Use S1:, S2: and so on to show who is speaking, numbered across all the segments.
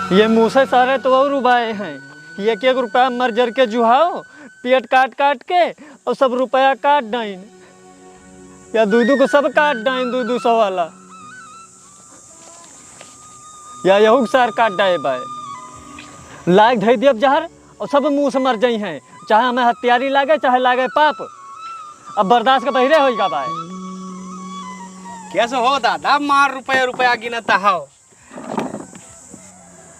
S1: ये मुँह से सारे तो और उबाए हैं। ये 1-1 रुपया मर जर के जुहाओ, पेट काट काट के और सब रुपया काट डाइन, या 2-2 को सब काट डाइन 200 वाला, या यहू सार काट डाए बाय लाग धई दियब जहर और सब मुँह से मर जाई हैं, चाहे हमें हत्यारी लागे चाहे लागे पाप। अब बर्दाश्त के बहिरे होगा बाय।
S2: कैसे हो दादा, मार रुपया गिनता हो।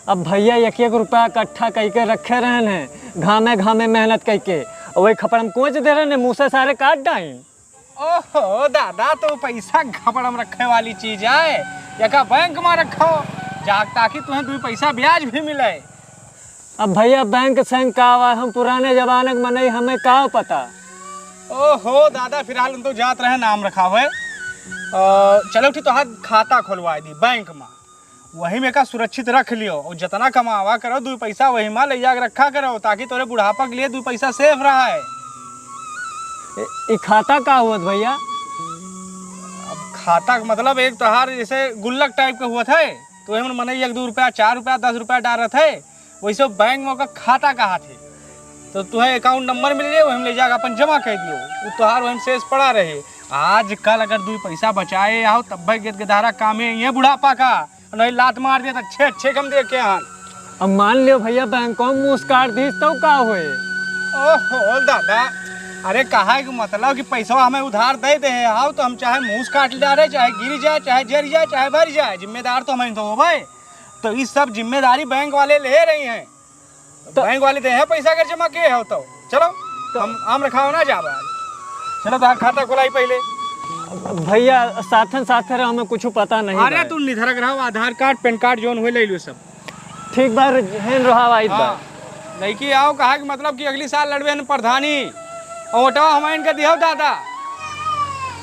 S1: अब भैया 1-1 रुपया इकट्ठा करके रखे रहन हैं, घामे घामे मेहनत करके, और वही खपड़म कोच दे रहे हैं, मुँह से सारे काट डाइन।
S2: ओहो दादा, तो पैसा खपड़म रखे वाली चीज है, या बैंक में रखो ताकि तुम्हें 2 पैसा ब्याज भी मिले।
S1: अब भैया बैंक से का हुआ, हम पुराने जमाने के मने, हमें का पता।
S2: ओहो दादा, फिलहाल उन तो जात रहे नाम रखा हुए। चलो ठीक, तो हाथ खाता खुलवा दी बैंक में, वही में का सुरक्षित रख लियो, और जितना कमावा करो 2 पैसा वही में ले जाकर रखा करो, ताकि तोरे बुढ़ापा के लिए 2 पैसा सेफ रहा है।
S1: ये खाता का हुआ भैया?
S2: अब खाता का मतलब एक तोहार जैसे गुल्लक टाइप का हुआ था, तो वही मन 1-2 रुपया 4 रुपया 10 रुपया डाल थे, वैसे बैंक में का खाता कहा थे, तो तुम्हें अकाउंट नंबर मिल जाए, वही ले जाकर अपन जमा कर दियो, वो तोहार वही शेष पड़ा रहे। आज कल अगर 2 पैसा बचाए आओ तब भाई गेट के धारा काम है ये बुढ़ापा का, नहीं लात मार दिया तो अच्छे कम दे के आन।
S1: अब मान लियो भैया बैंक में मुँह काट दी तो का हुए?
S2: ओहो दादा, अरे कहा है कि मतलब कि पैसा हमें उधार दे दे आओ तो हम चाहे मुँह काट ले रहे, चाहे गिर जाए, चाहे जर जाए, चाहे भर जाए, जिम्मेदार तो हमें तो हो भाई। तो इस सब जिम्मेदारी बैंक वाले ले रही हैं, तो बैंक वाले दे हैं पैसा अगर जमा किए हो तो चलो तो हम आम रखा ना जा रहा। चलो तो खाता खुलाई पहले।
S1: भैया साथन साथे हमें कुछ पता नहीं।
S2: अरे तुम निधरक रहो, आधार कार्ड पैन कार्ड जोन हुए ले लो सब
S1: ठीक बार हेन रहा।
S2: नहीं कि आओ कहा कि मतलब कि अगली साल लड़वे हैं प्रधानी, और वोटवा हमें इनका दियो दादा,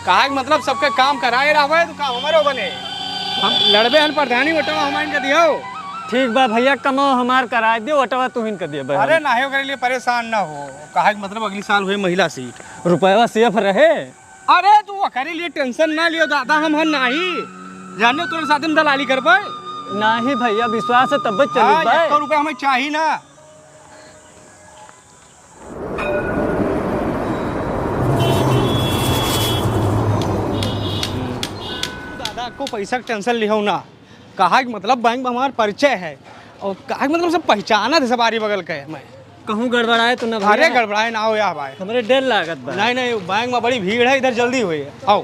S2: कहा कि मतलब सबके काम कराए रहे तो काम हमारे बने, हम लड़वे हैं प्रधानी, वोटवा हमें इनका दियो।
S1: ठीक बा भैया, कमाओ हमार करा दियो, वटवा तू हिन कर दियो।
S2: अरे ना हो, लिए परेशान ना हो, कहा कि मतलब अगली साल हुए महिला सीट,
S1: रुपया सेफ रहे।
S2: अरे तू करे लिए टेंशन ना लियो दादा, हम नहीं जाने तुरंत साथ में दलाली करबे
S1: नहीं भैया, विश्वास है तब चली।
S2: 1 रुपया हमें चाहिए ना। दादा को पैसा का टेंशन लिहो ना, कहा कि मतलब बैंक में हमारा परिचय है, और कहा कि मतलब सब पहचाना थे सवारी बगल के हमें।
S1: कहूँ गड़बड़ाए तो ना?
S2: अरे गड़बड़ाए ना हो यार भाई,
S1: हमारे डर लागत बा।
S2: नहीं बैंक में बड़ी भीड़ है, इधर जल्दी हुई है, आओ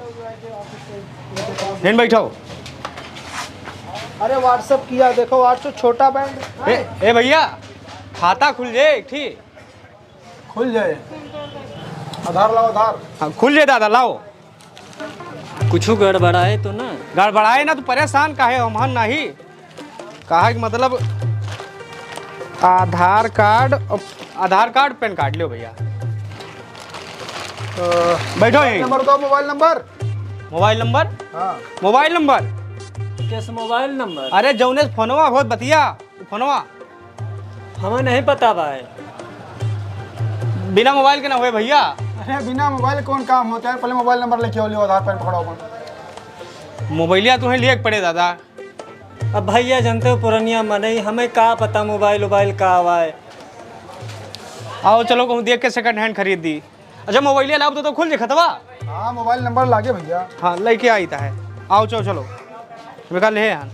S2: बैठो।
S3: अरे व्हाट्सअप किया, देखो व्हाट्सअप छोटा बैंक।
S2: ए भैया, खाता खुल जाए, ठीक
S3: खुल जाए। आधार लाओ, आधार।
S2: हाँ खुल जाए दादा, लाओ।
S1: कुछ गड़बड़ाए तो ना?
S2: गड़बड़ाए ना तो परेशान काहे हम नहीं, कहा कि मतलब आधार कार्ड पैन कार्ड लो भैया। बैठो यहीं।
S3: नंबर दो, मोबाइल नंबर।
S2: Mobile number?
S3: हाँ।
S2: मोबाइल नंबर
S1: कैसे मोबाइल नंबर?
S2: अरे जौने फोनवा बहुत बतिया फोनवा
S1: हमें नहीं पता भाई,
S2: बिना मोबाइल के ना हुए भैया।
S3: अरे बिना मोबाइल कौन काम होता है, पहले मोबाइल नंबर लेके आओ, आधार पैन पकड़ो अपन।
S2: मोबाइलिया तुम्हें लिए पड़े दादा।
S1: अब भैया जानते हो पुरानिया मने, हमें का पता मोबाइल का हुआ है।
S2: आओ चलो कहूँ देख के सेकंड हैंड खरीद दी। अच्छा मोबाइलिया लाओ तो खुल जाए खतवा।
S3: हाँ मोबाइल नंबर लागे भैया।
S2: हाँ लेके आई था है, आओ चलो मेरा ले यार।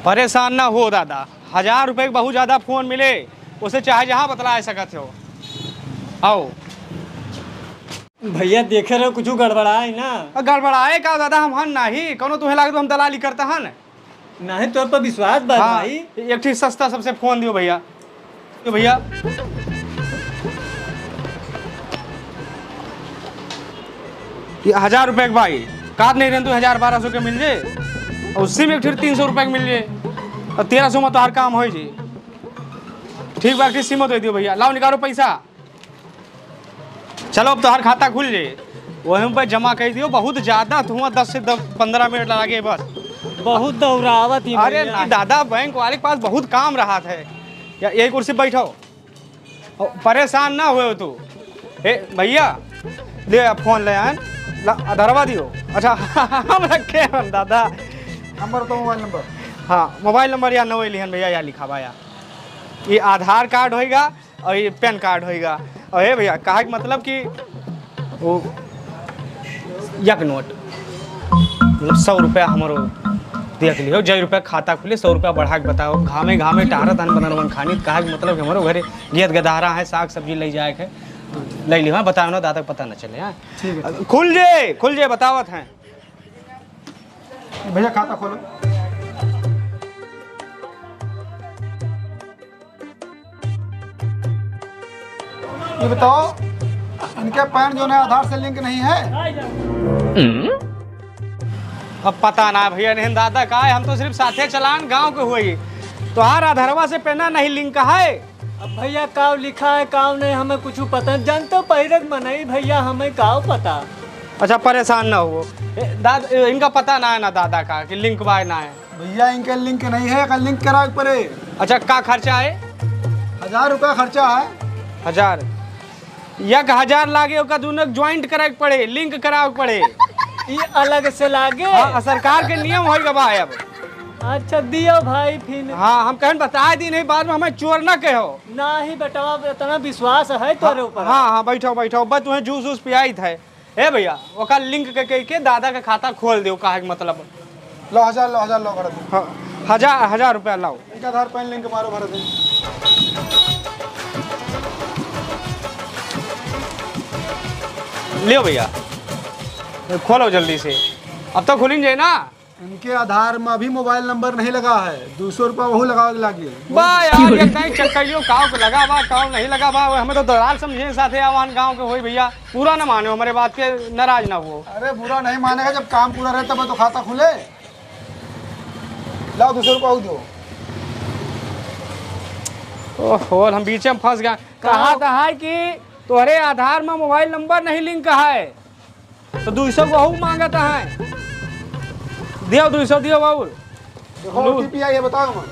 S2: परेशान ना हो दादा, 1000 रुपये बहुत ज़्यादा फ़ोन मिले, उसे चाहे जहाँ बतला सकते हो। आओ
S1: भैया देखे रहो कुछ गड़बड़ाए ना?
S2: गड़बड़ाए का दादा, हम हन नहीं कोनो तुम्हें लगे तो हम दलाली करते हन
S1: नहीं, तो पर विश्वास बा भाई।
S2: एक ठीक सस्ता सबसे फ़ोन दियो भैया। तो भैया ये 1000 रुपये भाई काट नहीं रहे तो 1000-1200 के मिल जाए, और उसी में फिर 300 रुपये के मिल जाए, और 1300 में तो हर काम हो जी। ठीक बाकी सीमत दे दियो भैया, लाओ निकालो पैसा। चलो अब तो हर खाता खुल जाए, वहीं पर जमा कर दियो। बहुत ज़्यादा तो 10 से 15 मिनट लगे बस,
S1: बहुत दौरावत ही।
S2: अरे नहीं दादा, बैंक वाले के पास बहुत काम रहा था। या यही कुर्सी बैठो, परेशान ना हुए हो तू। भैया ले फोन ले आन, आधारवा दियो। अच्छा हम रखे हम दादा।
S3: नंबर तो मोबाइल नंबर
S2: हाँ मोबाइल नंबर या नवे लिहन भैया या लिखा बा या ये आधार कार्ड होएगा और ये पैन कार्ड होएगा और ये भैया कहा कि मतलब कि वो एक नोट मतलब 100 रुपया हमारो देख लियो जय रुपया खाता खुले 100 रुपया बढ़ा के बताओ घामे घामे टारत अन बनन खानी कहा कि मतलब कि हमारो घरे गेत गदारा है साग सब्जी ले जाए के ले लियो बताओ ना दादा पता न चले हाँ
S3: ठीक है
S2: खुल जे बतावत हैं
S3: भैया खाता खोलो। ये बताओ इनके पैन जो है आधार से लिंक नहीं है?
S2: अब पता ना भैया नहीं दादा का है हम तो सिर्फ साथे चलान गांव के हुई तो हर आधारवा से पेना नहीं लिंक है।
S1: अब भैया काव लिखा है काव नहीं हमें कुछ पता नहीं जानते पहिरक मनाई भैया हमें काव पता।
S2: अच्छा परेशान ना हो दादा इनका पता ना है ना दादा का कि लिंक बाय ना है।
S3: भैया इनके लिंक नहीं है, कल लिंक करावे पड़े।
S2: अच्छा का खर्चा है?
S3: 1000 रुपया खर्चा है।
S2: 1000 1000 लागे ओका दोनों ज्वाइंट करावे पड़े लिंक करावे पड़े
S1: ये अलग से लागे।
S2: हाँ सरकार के नियम होगा भाई अब।
S1: अच्छा दियो भाई फिर।
S2: हाँ हम कहन बताए दी नहीं बाद में हमें चोर ना कहो
S1: ना ही बेटवा इतना विश्वास है तोरे ऊपर।
S2: हाँ हाँ बैठो बैठो बस तुम्हें जूस वूस पियाई थे ए भैया ओका लिंक के दादा का खाता खोल दो कहा मतलब
S3: लो 1000 लो भर दो।
S2: हाँ 1000 रुपया लाओ
S3: एक आधार पैन लिंक मारो भर दो।
S2: लियो भैया खोलो जल्दी से अब तो खुलेंगे ना।
S3: इनके आधार में अभी मोबाइल नंबर नहीं लगा है, 200 रुपया वही लगा लागे।
S2: बा यार ये कहीं चक्करियो काव के लगा बा काव नहीं लगा बा हमें तो दलाल समझे साथे आवान गांव के होई भैया पूरा ना मानो हमारे बात के नाराज ना हो।
S3: अरे बुरा नहीं मानेगा जब काम पूरा रहे तब तो खाता खुले। लाओ 200 रुपया दो।
S2: ओहो हम बीच में फंस गए। कहा था है कि तुम्हारे आधार में मोबाइल नंबर नहीं लिंक है तो 200 बहु मांगता है दियो 200 दियो बाबू।
S3: देखो ओटीपी आई है बताओ मैं।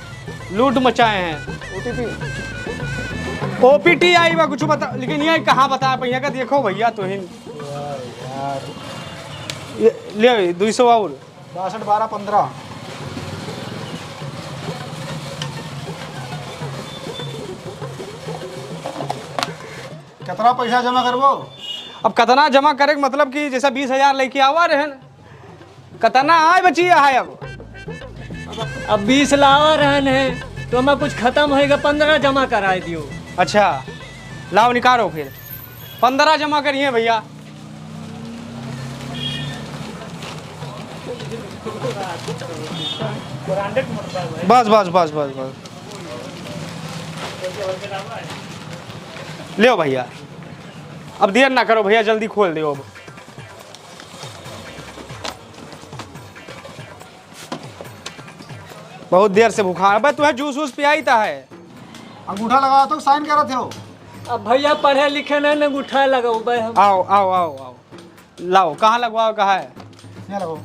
S2: लूट मचाए हैं
S3: ओटीपी
S2: ओपीटी आई बा कुछ बता लेकिन ये कहाँ बता भैया का देखो भैया तो ही ले 200 बाबू
S3: 62 12 15। कितना पैसा जमा करबो?
S2: अब कितना जमा करे मतलब कि जैसा 20,000 लेके आवा रहे कितना आए बची है
S1: अब 20 लावा रहन है तो हमें कुछ खत्म होएगा 15 जमा कराए दियो।
S2: अच्छा लाओ निकालो फिर 15 जमा करिए भैया। बस बस बस बस बस ले भैया अब देर ना करो भैया जल्दी खोल दो अब। बहुत देर से भूखा है तुम्हें जूस वूस पियाईता है।
S3: अंगूठा लगा तो साइन कर रहे थे हो।
S1: अब भैया पढ़े लिखे नहीं अंगूठा लगाओ भाई हम।
S2: आओ आओ आओ आओ लाओ कहाँ लगवाओ कहाँ है
S3: ये लगो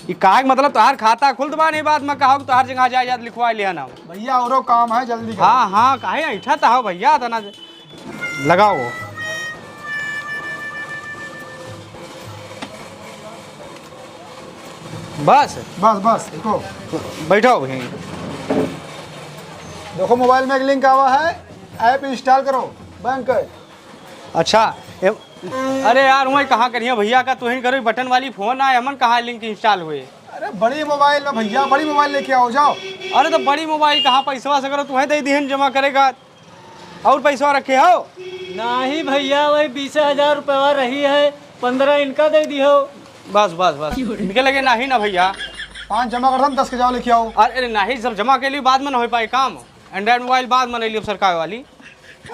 S2: ये कहा मतलब तोहार खाता खुल दबा नहीं बात मैं कहा तोहार जगह जाए लिखवा लिया ना
S3: भैया औरो काम है जल्दी करो।
S2: हाँ हाँ कहे ऐठा था हो भैया तना लगाओ बस
S3: बस बस देखो
S2: बैठो भाई।
S3: देखो मोबाइल में एक लिंक आवा है, ऐप इंस्टॉल करो बैंक का।
S2: अच्छा अरे यार वही कहाँ करिए भैया का तुम करो बटन वाली फोन आए हमन कहाँ लिंक इंस्टॉल हुए।
S3: अरे बड़ी मोबाइल में भैया बड़ी मोबाइल लेके आओ जाओ।
S2: अरे तो बड़ी मोबाइल कहाँ पैसा से करो तुम्हें दे दिहन जमा करेगा और पैसा रखे हो
S1: नहीं भैया वही 20,000 रुपया रही है 15 इनका दे दियो।
S2: बस बस बस इनके लगे नहीं ना भैया
S3: 5 जमा कर दम 10 के जाओ लेके आओ।
S2: अरे नहीं सब जमा के लिए बाद में ना हो पाए काम एंड्रॉइड मोबाइल बाद में ले सरकार वाली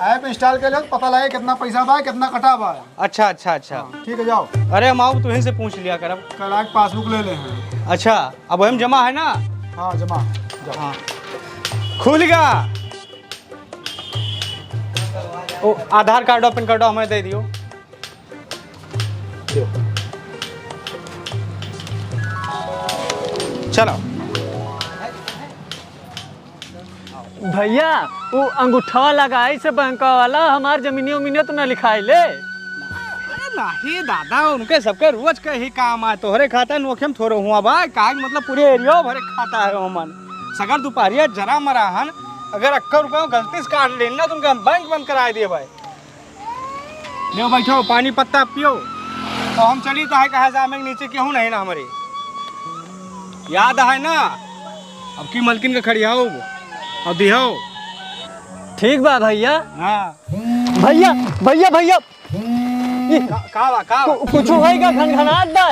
S3: ऐप इंस्टॉल कर लो तो पता लगे कितना पैसा बा कितना कटा बा।
S2: अच्छा अच्छा अच्छा
S3: ठीक है जाओ।
S2: अरे हम आओ तुम्हें से पूछ लिया कर अब
S3: कल आके पासबुक ले ले हैं।
S2: अच्छा अब हम जमा है ना।
S3: हाँ जमा जाओ।
S2: हाँ खुल गया। ओ आधार कार्ड और पैन कार्ड हमें दे दियो। चलो
S1: भैया वो अंगूठा लगाई से बैंक वाला हमार जमीनियों उमीनियों तो न लिखाई ले।
S2: अरे नहीं दादा उनके सबके रोज का ही काम है तोहरे खाता नोखम थोड़े हुआ बा काग मतलब पूरे एरिया भरे खाता है हमन सगर दोपहरिया जरा मराहन अगर 1 रुपया गलती से काट लेना तुमको हम बैंक बंद करा दिए भाई। ले बैठो पानी पत्ता पियो तो हम चली तो है कहा जामे नीचे केहू नहीं ना हमारे याद है ना अब की मलकिन का खड़ी हो और दिहो।
S1: ठीक बा भैया।
S2: हाँ
S1: भैया भैया भैया
S2: का
S1: कुछ होएगा घनघनाट बा।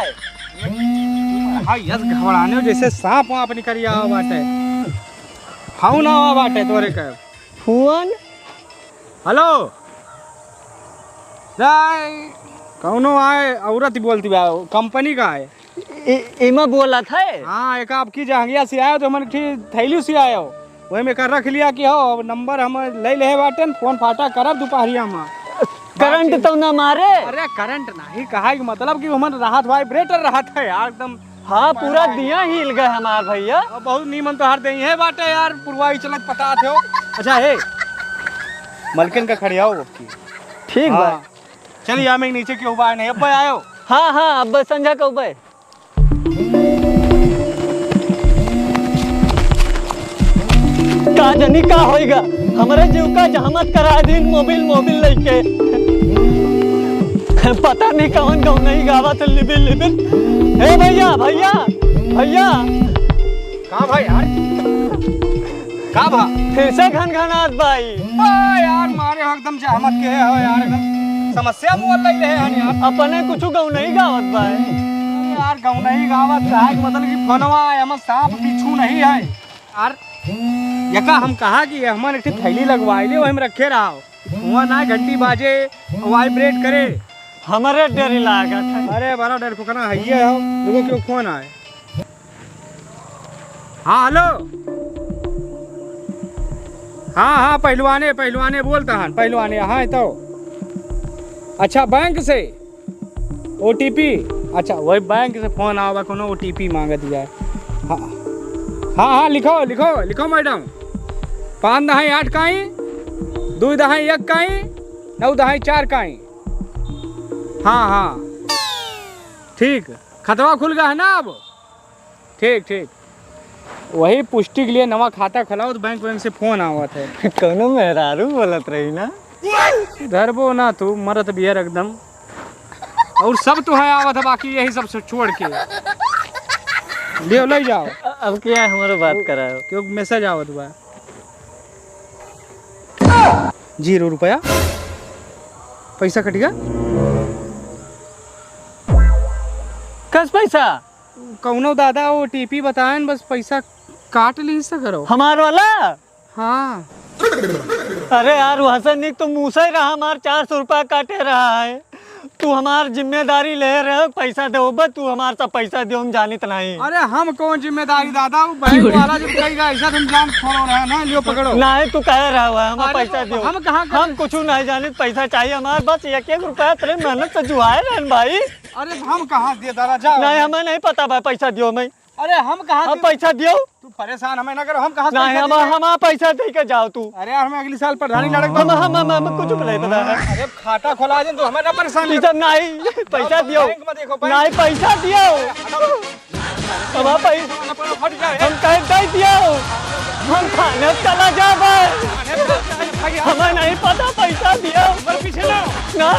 S2: हाँ यस घबराने जैसे सांप वहाँ अपनी करिया हुआ बाटे हाउ ना हुआ बाटे तोरे का
S1: फोन।
S2: हेलो जाय कौनो आए औरत बोलती बा कंपनी का है
S1: इमा बोला था।
S2: हाँ एक आपकी जहांगिया से आयो तो हमने ठीक थैली से आयो वही में कर रख लिया कि हो नंबर हम ले बाटे फोन फाटा करब दोपहरिया में।
S1: करंट तो ना मारे।
S2: अरे करंट नहीं कहा कि मतलब कि हमन राहत वाइब्रेटर राहत है यार एकदम।
S1: हाँ पूरा दिया हिल गए हमार भैया।
S2: बहुत नीमन तो हार दे है बाटे यार पुरवाई चलत पता थे हो। अच्छा है मलकिन का खड़िया हो
S1: ठीक बा।
S2: चलिए हमें नीचे क्यों बाय नहीं अब आयो।
S1: हाँ हाँ अब संझा कब बे का जनी का होएगा हमारे जीव का जहमत करा दिन मोबिल लेके पता नहीं कौन गाँव नहीं गावा तो लिबिल हे भैया भैया भैया
S2: कहाँ भाई यार कहाँ भा
S1: फिर से घनघनाट भाई।
S2: यार मारे एकदम जहमत के है यार एकदम समस्या मोल लई रहे हैं यार
S1: अपने कुछ गाँव नहीं गावत भाई।
S2: यार गाँव नहीं गावत है मतलब कि फोनवा हम सांप बिच्छू नहीं है यार यका हम कहा कि हमन एक थैली लगवाई ले वही में रखे रहा वहाँ ना घंटी बाजे वाइब्रेट करे
S1: हमारे डर लागत है।
S2: अरे बड़ा डर फुकना है ये हो लोगों क्यों फोन आए। हाँ हेलो हाँ पहलवाने बोलता है पहलवाने हाँ तो अच्छा बैंक से OTP अच्छा वही बैंक से फोन आवा कोनो OTP मांग दिया है। हाँ लिखो मैडम 5 दहाई 8 काई 2 दहाई 1 काई 9 दहाई 4 काई। हाँ ठीक खतवा खुल गया है ना अब ठीक वही पुष्टि के लिए नवा खाता खुलाओ तो बैंक से फोन आवत है।
S1: कोनो मेहरारू बोलत रही ना
S2: धरबो ना तू मरत बियर एकदम और सब तो है आवत है बाकी यही सब छोड़ के ले जाओ।
S1: अब क्या है हमारे बात कराओ
S2: क्यों मैसेज आवत हुआ 0 रुपया पैसा कट गया
S1: कस पैसा
S2: कौनो दादा OTP बताएं बस पैसा काट ली से करो
S1: हमार वाला।
S2: हाँ
S1: अरे यार वहाँ से नहीं तो मुँह से रहा हमार 400 रुपया काटे रहा है तू हमार जिम्मेदारी ले रहे पैसा दे तू हमार सब पैसा दे हम जानित नहीं।
S2: अरे हम कौन जिम्मेदारी दादा बैंक वाला जब कहेगा ऐसा तुम जान फॉलो रहे ना लियो पकड़ो
S1: नहीं तू कह रहा हुआ हमें पैसा दो
S2: हम कहाँ
S1: हम कुछ नहीं जाने पैसा चाहिए हमारे बस 1 रुपया तेरे मेहनत से जुआए रहन भाई।
S2: अरे हम कहाँ दिए दादा जाओ
S1: नहीं हमें नहीं पता भाई पैसा दियो मैं।
S2: अरे हम कहाँ
S1: हम पैसा दियो
S2: तू परेशान हमें ना करो हम कहाँ
S1: नहीं हम पैसा दे के जाओ तू।
S2: अरे यार हमें अगले साल प्रधानी लड़क
S1: हम कुछ नहीं पता है।
S2: अरे खाता खोला दे तो हमें ना परेशान
S1: नहीं पैसा दियो नहीं पैसा दियो हम कह दे दियो हम खाने चला जा हमें नहीं पता पैसा दियो
S2: पीछे ना
S1: ना